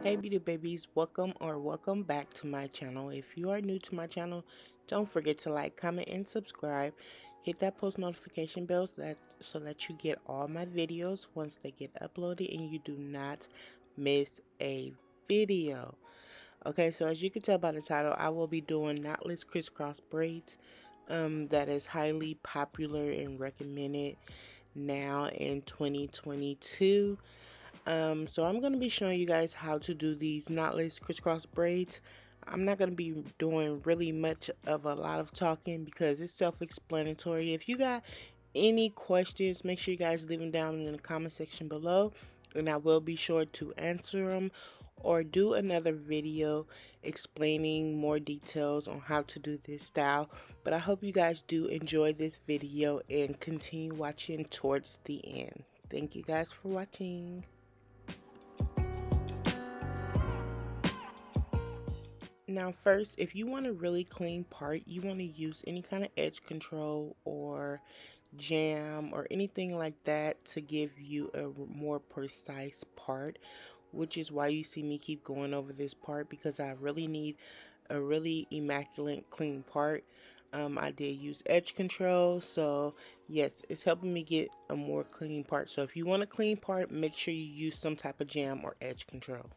Hey beauty babies, welcome back to my channel. If you are new to my channel, don't forget to like, comment, and subscribe. Hit that post notification bell so that you get all my videos once they get uploaded and you do not miss a video. Okay, so as you can tell by the title, I will be doing knotless crisscross braids. That is highly popular and recommended now in 2022. So I'm going to be showing you guys how to do these knotless crisscross braids. I'm not going to be doing really much of a lot of talking because it's self-explanatory. If you got any questions, make sure you guys leave them down in the comment section below, and I will be sure to answer them or do another video explaining more details on how to do this style. But I hope you guys do enjoy this video and continue watching towards the end. Thank you guys for watching. Now first, if you want a really clean part, you want to use any kind of edge control or jam or anything like that to give you a more precise part, which is why you see me keep going over this part, because I really need a really immaculate clean part. I did use edge control, so yes, it's helping me get a more clean part. So if you want a clean part, make sure you use some type of jam or edge control.